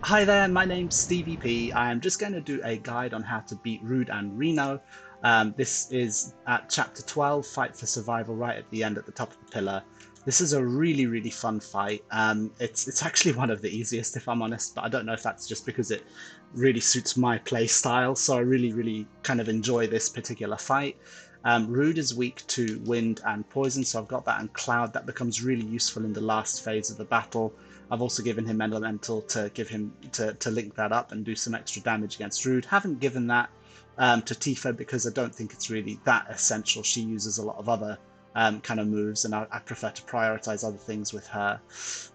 Hi there, my name's Stevie P. I'm just going to do a guide on how to beat Rude and Reno. This is at chapter 12, Fight for Survival, right at the end at the top of the pillar. This is a really fun fight. It's actually one of the easiest, if I'm honest, but I don't know if that's just because it really suits my play style, so I really kind of enjoy this particular fight. Rude is weak to wind and poison, so I've got that, and cloud that becomes really useful in the last phase of the battle. I've also given him elemental to give him to link that up and do some extra damage against Rude. Haven't given that to Tifa because I don't think it's really that essential. She uses a lot of other kind of moves, and I prefer to prioritize other things with her.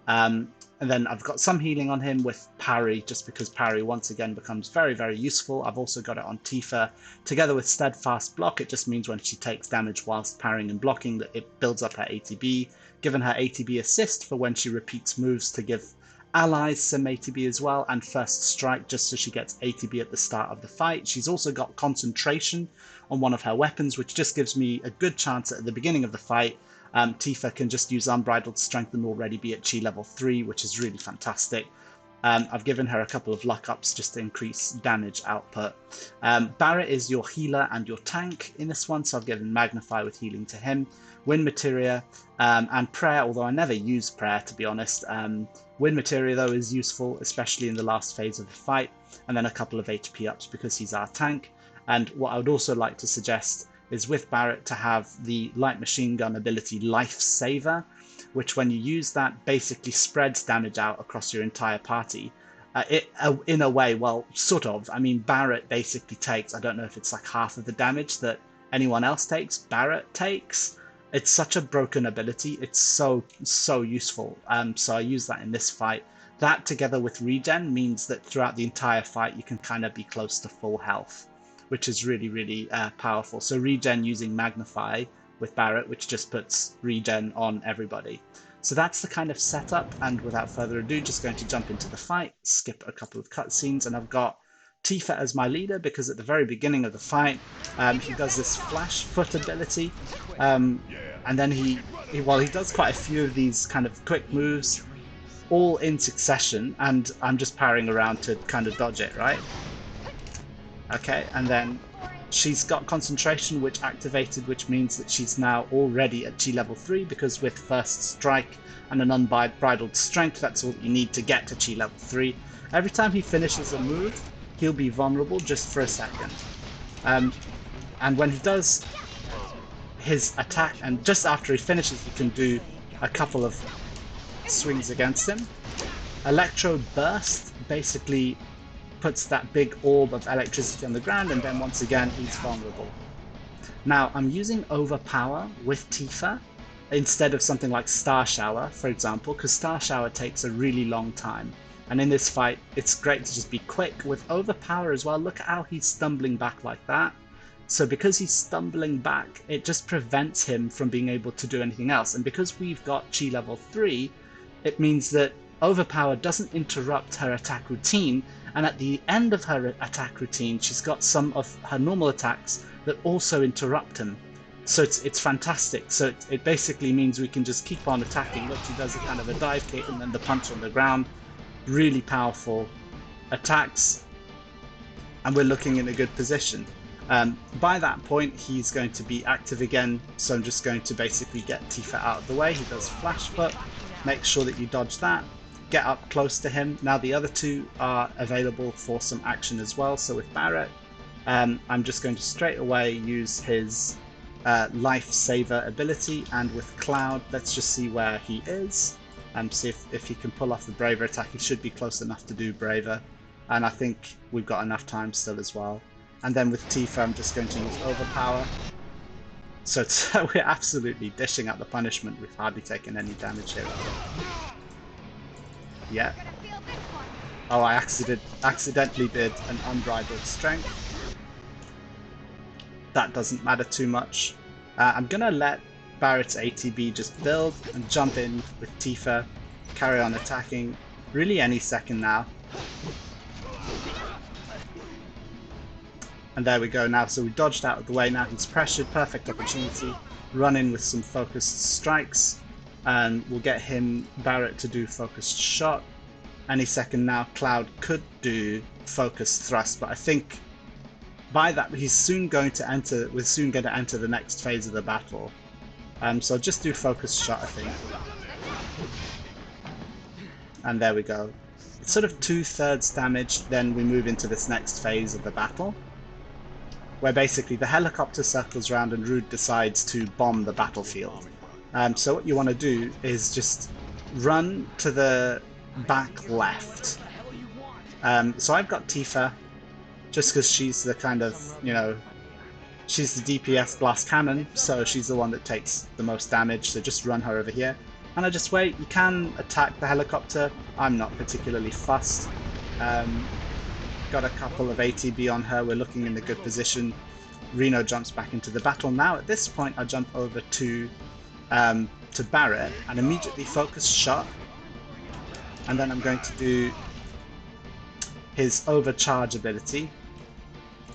And then I've got some healing on him with parry, just because parry once again becomes very useful. I've also got it on Tifa. Together with steadfast block, it just means when she takes damage whilst parrying and blocking that it builds up her ATB. Given her ATB assist for when she repeats moves to give allies some ATB as well, and first strike just so she gets ATB at the start of the fight. She's also got concentration on one of her weapons, which just gives me a good chance at the beginning of the fight. Tifa can just use unbridled strength and already be at chi level 3, which is really fantastic. I've given her a couple of luck ups just to increase damage output. Barret is your healer and your tank in this one, so I've given Magnify with healing to him. Wind Materia and Prayer, although I never use Prayer to be honest. Wind Materia though is useful, especially in the last phase of the fight, and then a couple of HP ups because he's our tank. And what I would also like to suggest is with Barret to have the light machine gun ability Lifesaver, which when you use that basically spreads damage out across your entire party. In a way, well, sort of. I mean, Barret basically takes, I don't know if it's like half of the damage that anyone else takes, Barret takes. It's such a broken ability. It's so useful. So I use that in this fight. That together with regen means that throughout the entire fight you can kind of be close to full health, which is really powerful. So regen using Magnify with Barret, which just puts regen on everybody. So that's the kind of setup, and without further ado, just going to jump into the fight, skip a couple of cutscenes, and I've got Tifa as my leader because at the very beginning of the fight, he does this flash foot ability, and then he does quite a few of these kind of quick moves, all in succession, and I'm just parrying around to kind of dodge it, right? Okay, and then she's got concentration, which activated, which means that she's now already at chi level 3, because with first strike and an unbridled strength, that's all you need to get to chi level 3. Every time he finishes a move, he'll be vulnerable just for a second. And when he does his attack, and just after he finishes, you can do a couple of swings against him. Electro Burst basically puts that big orb of electricity on the ground, and then once again he's vulnerable. Now I'm using Overpower with Tifa instead of something like Star Shower, for example, because Star Shower takes a really long time, and in this fight it's great to just be quick. With Overpower as well, look at how he's stumbling back like that. So because he's stumbling back, it just prevents him from being able to do anything else, and because we've got chi level 3, it means that Overpower doesn't interrupt her attack routine, and at the end of her attack routine she's got some of her normal attacks that also interrupt him. So it's fantastic. So it basically means we can just keep on attacking. Look, she does a kind of a dive kick and then the punch on the ground. Really powerful attacks, and we're looking in a good position. By that point he's going to be active again, so I'm just going to basically get Tifa out of the way. He does flash foot, make sure that you dodge that, get up close to him. Now the other two are available for some action as well. So with Barret, I'm just going to straight away use his Lifesaver ability, and with Cloud, let's just see where he is and see if he can pull off the Braver attack. He should be close enough to do Braver, and I think we've got enough time still as well. And then with Tifa, I'm just going to use Overpower. So we're absolutely dishing out the punishment. We've hardly taken any damage here. Yeah. Oh, I accidentally did an unbridled strength. That doesn't matter too much. I'm gonna let Barret's ATB just build and jump in with Tifa, carry on attacking really any second now. And there we go now, so we dodged out of the way. Now he's pressured, perfect opportunity. Run in with some focused strikes, and we'll get him, Barret, to do focused shot. any second now Cloud could do focus thrust, but I think by that he's soon going to enter. We're soon going to enter the next phase of the battle. So just do focus shot, I think. And there we go. It's sort of 2/3 damage. Then we move into this next phase of the battle, where basically the helicopter circles around and Rude decides to bomb the battlefield. So what you want to do is just run to the back left. So I've got Tifa, just because she's the kind of, you know, she's the DPS glass cannon, so she's the one that takes the most damage, so just run her over here. And I just wait. You can attack the helicopter. I'm not particularly fussed. Got a couple of ATB on her. We're looking in a good position. Reno jumps back into the battle. Now at this point I jump over to Barret and immediately focus shot. And then I'm going to do his overcharge ability.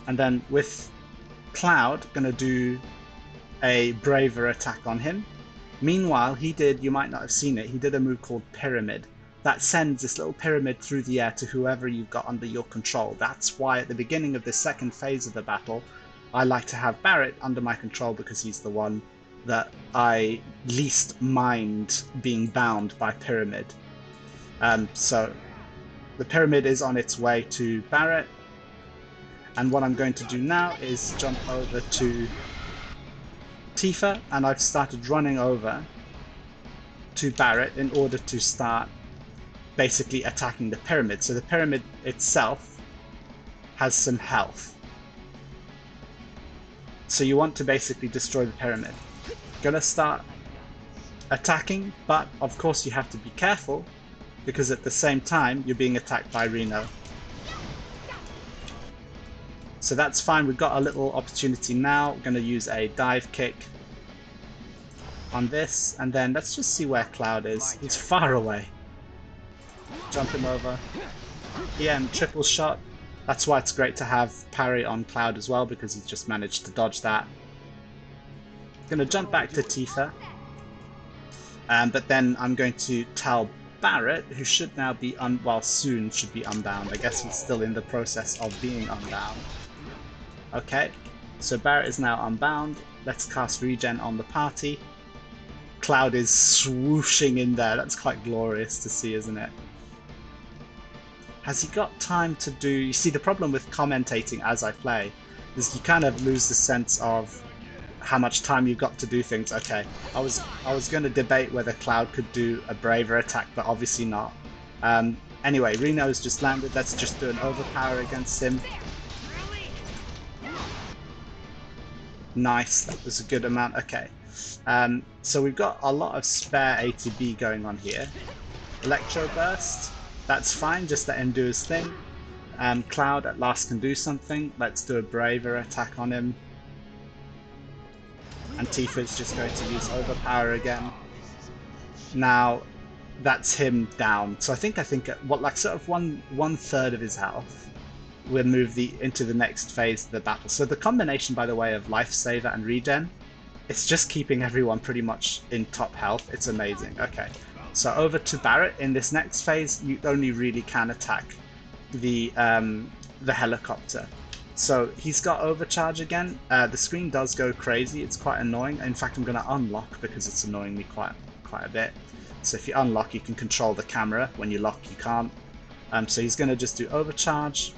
And then with Cloud, going to do a braver attack on him. Meanwhile, he did, you might not have seen it, he did a move called Pyramid. That sends this little pyramid through the air to whoever you've got under your control. That's why at the beginning of the second phase of the battle, I like to have Barret under my control, because he's the one that I least mind being bound by Pyramid. So the Pyramid is on its way to Barret. And what I'm going to do now is jump over to Tifa, and I've started running over to Barret in order to start basically attacking the pyramid. So the pyramid itself has some health. So you want to basically destroy the pyramid. Gonna start attacking, but of course you have to be careful, because at the same time you're being attacked by Reno. So that's fine, we've got a little opportunity now. We're going to use a dive kick on this, and then let's just see where Cloud is. He's far away. Jump him over. EM triple shot. That's why it's great to have parry on Cloud as well, because he's just managed to dodge that. Going to jump back to Tifa. But then I'm going to tell Barret, who should now be soon should be unbound. I guess he's still in the process of being unbound. Okay, so Barret is now unbound. Let's cast Regen on the party. Cloud is swooshing in there. That's quite glorious to see, isn't it? Has he got time to do... You see, the problem with commentating as I play is you kind of lose the sense of how much time you've got to do things. Okay, I was going to debate whether Cloud could do a braver attack, but obviously not. Anyway, Reno's just landed. Let's just do an overpower against him. Nice, that was a good amount. Okay, so we've got a lot of spare ATB going on here. Electro Burst, that's fine, just let him do his thing. Cloud at last can do something. Let's do a braver attack on him. And Tifa's just going to use Overpower again. Now, that's him down. So I think what, like sort of one third of his health. We'll move into the next phase of the battle. So the combination, by the way, of Lifesaver and Regen, it's just keeping everyone pretty much in top health. It's amazing. Okay, so over to Barret. In this next phase, you only really can attack the helicopter. So he's got overcharge again. The screen does go crazy. It's quite annoying. In fact, I'm going to unlock because it's annoying me quite a bit. So if you unlock, you can control the camera. When you lock, you can't. So he's going to just do overcharge.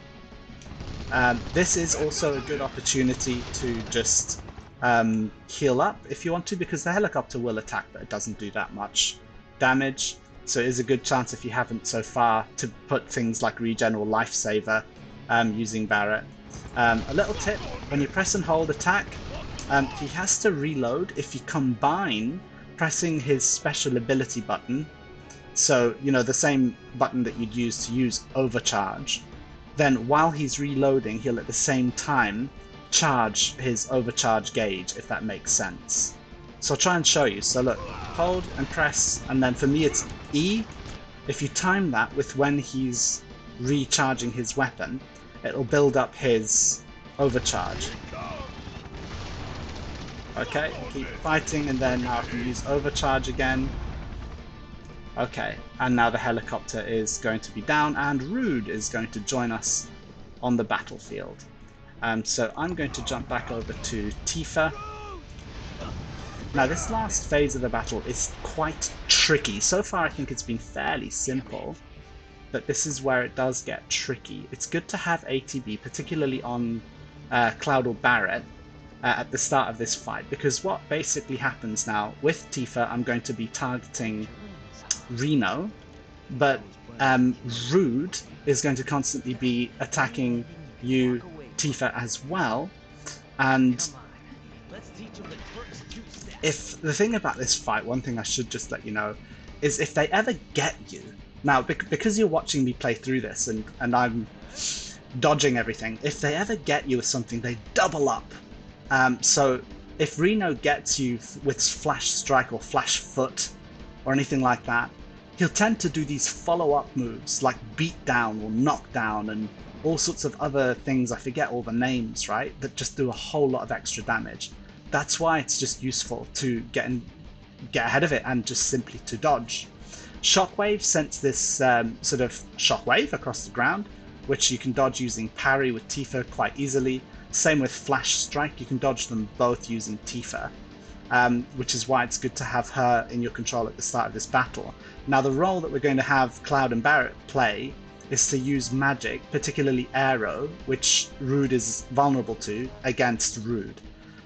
This is also a good opportunity to just heal up if you want to, because the helicopter will attack, but it doesn't do that much damage. So it is a good chance, if you haven't so far, to put things like Regen or Lifesaver using Barret. A little tip, when you press and hold attack, he has to reload if you combine pressing his special ability button, so you know, the same button that you'd use to use overcharge. Then while he's reloading, he'll at the same time charge his overcharge gauge, if that makes sense. So I'll try and show you. So look, hold and press, and then for me it's E. If you time that with when he's recharging his weapon, it'll build up his overcharge. Okay, keep fighting, and then now I can use overcharge again. Okay, and now the helicopter is going to be down, and Rude is going to join us on the battlefield. So I'm going to jump back over to Tifa. Now this last phase of the battle is quite tricky. So far I think it's been fairly simple, but this is where it does get tricky. It's good to have ATB, particularly on Cloud or Barret, at the start of this fight, because what basically happens now, with Tifa I'm going to be targeting Reno, but Rude is going to constantly be attacking you, Tifa, as well. And if the thing about this fight, one thing I should just let you know, is if they ever get you, now because you're watching me play through this and I'm dodging everything, if they ever get you with something, they double up. So if Reno gets you with Flash Strike or Flash Foot or anything like that, he'll tend to do these follow-up moves like Beat Down or Knock Down and all sorts of other things, I forget all the names, right, that just do a whole lot of extra damage. That's why it's just useful to get ahead of it and just simply to dodge. Shockwave sends this sort of shockwave across the ground, which you can dodge using parry with Tifa quite easily. Same with Flash Strike, you can dodge them both using Tifa, which is why it's good to have her in your control at the start of this battle. Now the role that we're going to have Cloud and Barret play is to use magic, particularly Aero, which Rude is vulnerable to, against Rude.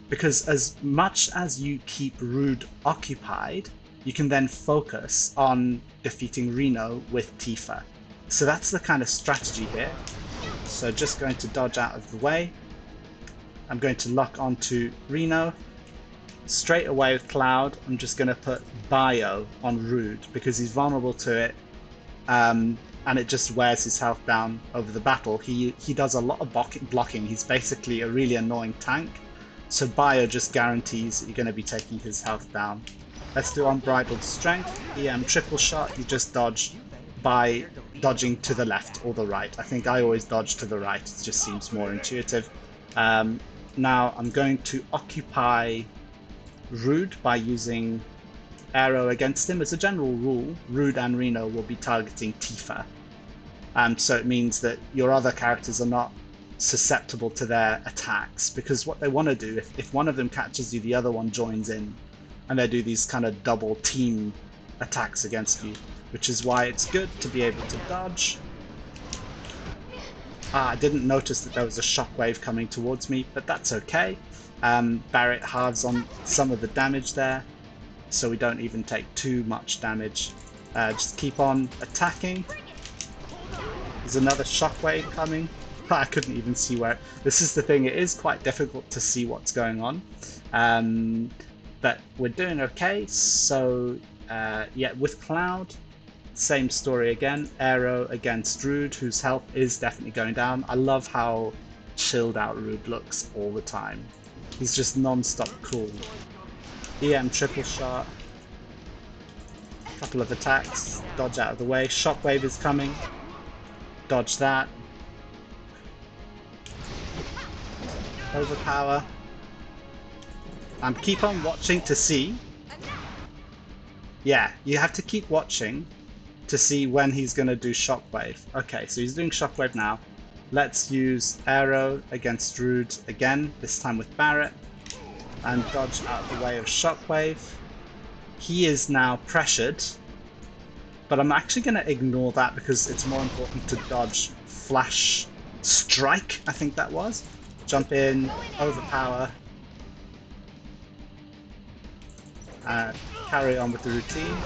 Because as much as you keep Rude occupied, you can then focus on defeating Reno with Tifa. So that's the kind of strategy here. So just going to dodge out of the way. I'm going to lock onto Reno. Straight away with Cloud, I'm just going to put Bio on Rude because he's vulnerable to it, and it just wears his health down over the battle. He does a lot of blocking. He's basically a really annoying tank, so Bio just guarantees that you're going to be taking his health down. Let's do Unbridled Strength. EM triple shot, you just dodge by dodging to the left or the right. I think I always dodge to the right, it just seems more intuitive. Now I'm going to occupy Rude by using Aero against him. As a general rule, Rude and Reno will be targeting Tifa. So it means that your other characters are not susceptible to their attacks, because what they want to do, if one of them catches you, the other one joins in, and they do these kind of double team attacks against you, which is why it's good to be able to dodge. I didn't notice that there was a shockwave coming towards me, but that's okay. Barret halves on some of the damage there, so we don't even take too much damage. Just keep on attacking. There's another shockwave coming. I couldn't even see where... This is the thing, it is quite difficult to see what's going on. But we're doing okay, so yeah, with Cloud, same story again. Aero against Rude, whose health is definitely going down. I love how chilled out Rude looks all the time. He's just non-stop cool. EM triple shot. Couple of attacks. Dodge out of the way. Shockwave is coming. Dodge that. Overpower. Keep on watching to see. Yeah, you have to keep watching to see when he's going to do Shockwave. Okay, so he's doing Shockwave now. Let's use Aero against Rude again, this time with Barret, and dodge out of the way of Shockwave. He is now pressured, but I'm actually going to ignore that because it's more important to dodge Flash Strike, I think that was. Jump in, Overpower, carry on with the routine.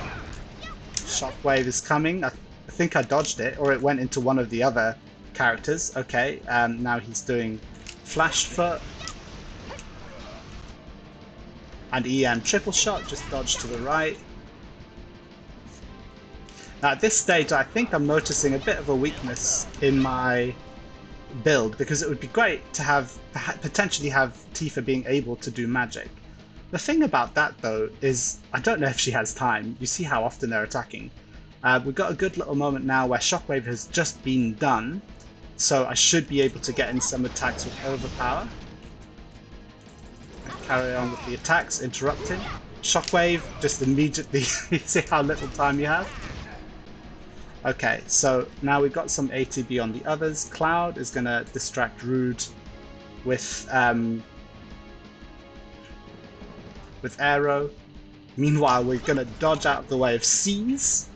Shockwave is coming. I think I dodged it, or it went into one of the other characters. Okay, now he's doing Flash Foot and EM triple shot. Just dodge to the right. Now at this stage, I think I'm noticing a bit of a weakness in my build, because it would be great to have potentially have Tifa being able to do magic. The thing about that though is I don't know if she has time. You see how often they're attacking. We've got a good little moment now where Shockwave has just been done, so I should be able to get in some attacks with Overpower. Carry on with the attacks, interrupting. Shockwave, just immediately. You see how little time you have? Okay, so now we've got some ATB on the others. Cloud is going to distract Rude with Aero. Meanwhile, we're going to dodge out of the way of Seize.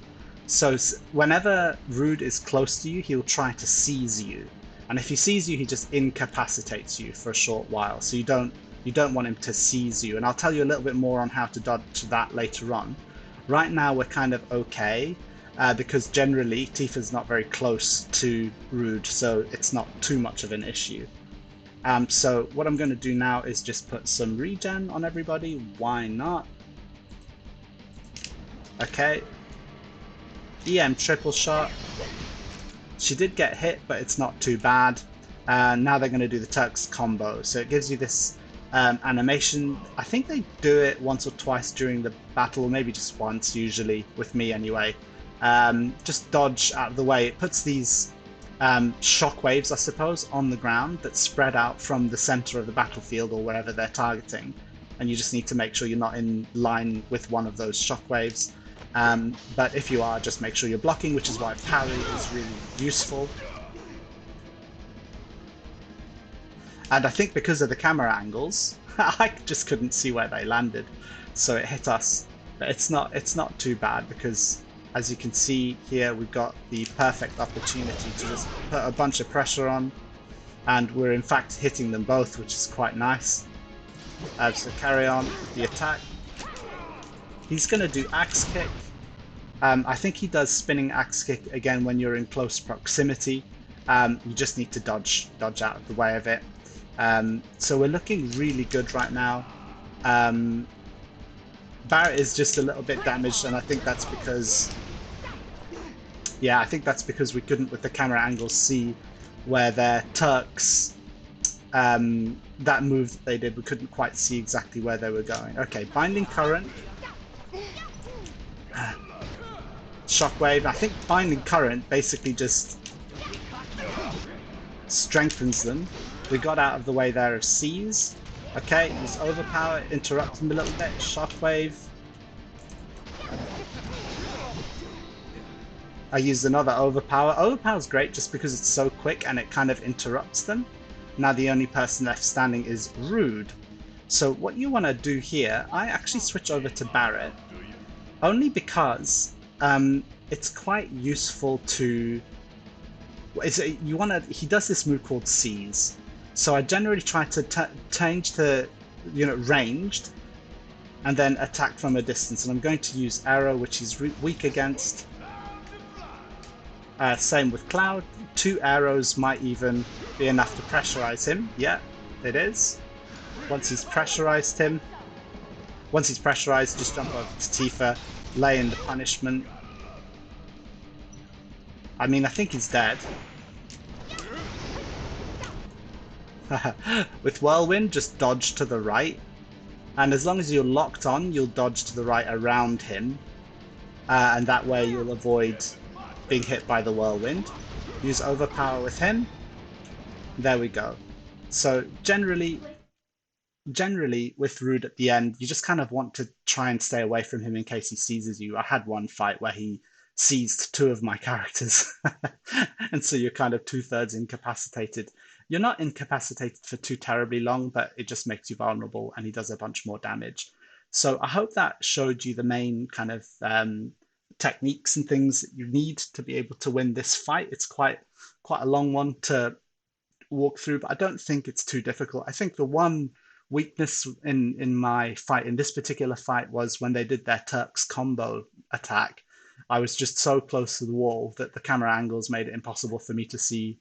So whenever Rude is close to you, he'll try to seize you. And if he sees you, he just incapacitates you for a short while. So you don't want him to seize you. And I'll tell you a little bit more on how to dodge that later on. Right now, we're kind of okay. Because generally Tifa's not very close to Rude, so it's not too much of an issue. So what I'm going to do now is just put some regen on everybody. Why not? Okay. EM triple shot. She did get hit, but it's not too bad. Now they're going to do the Turks combo. So it gives you this animation. I think they do it once or twice during the battle, or maybe just once usually, with me anyway. Just dodge out of the way. It puts these shockwaves, I suppose, on the ground that spread out from the center of the battlefield or wherever they're targeting. And you just need to make sure you're not in line with one of those shockwaves. But if you are, just make sure you're blocking, which is why parry is really useful. And I think because of the camera angles, I just couldn't see where they landed, so it hit us. But it's not too bad because, as you can see here, we've got the perfect opportunity to just put a bunch of pressure on, and we're in fact hitting them both, which is quite nice. So carry on with the attack. He's going to do axe kick. I think he does spinning axe kick again when you're in close proximity. You just need to dodge out of the way of it. So we're looking really good right now. Barret is just a little bit damaged, and I think that's because, yeah, I think that's because we couldn't, with the camera angles, see where their Turks, that move that they did, we couldn't quite see exactly where they were going. Okay, binding current. Shockwave. I think binding current basically just strengthens them. We got out of the way there of Seize. Okay, use Overpower, interrupt him a little bit. Shockwave. I used another Overpower. Overpower's great just because it's so quick and it kind of interrupts them. Now the only person left standing is Rude. So what you want to do here, I actually switch over to Barret, only because it's quite useful to... he does this move called Seize. So I generally try to change to, ranged, and then attack from a distance. And I'm going to use Arrow, which he's weak against. Same with Cloud. 2 arrows might even be enough to pressurize him. Yeah, it is. Once he's pressurized, just jump over to Tifa, lay in the punishment. I mean, I think he's dead. With Whirlwind, just dodge to the right. And as long as you're locked on, you'll dodge to the right around him. And that way you'll avoid being hit by the Whirlwind. Use Overpower with him. There we go. So generally with Rude at the end, you just kind of want to try and stay away from him in case he seizes you. I had one fight where he seized 2 of my characters. And so you're kind of 2/3 incapacitated. You're not incapacitated for too terribly long, but it just makes you vulnerable and he does a bunch more damage. So I hope that showed you the main kind of techniques and things that you need to be able to win this fight. It's quite a long one to walk through, but I don't think it's too difficult. I think the one weakness in my fight, in this particular fight, was when they did their Turks combo attack. I was just so close to the wall that the camera angles made it impossible for me to see,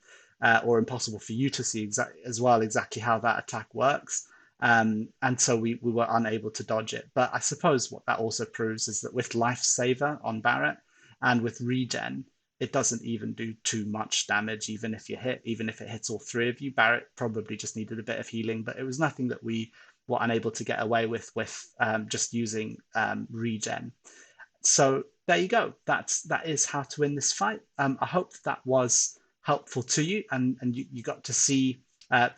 or impossible for you to see exactly how that attack works. And so we were unable to dodge it. But I suppose what that also proves is that with Lifesaver on Barret and with Regen, it doesn't even do too much damage, even if it hits all 3 of you. Barret probably just needed a bit of healing, but it was nothing that we were unable to get away with just using Regen. So there you go. That is how to win this fight. I hope that was helpful to you, and you got to see I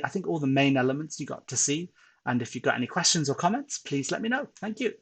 think all the main elements you got to see. And if you've got any questions or comments, please let me know. Thank you.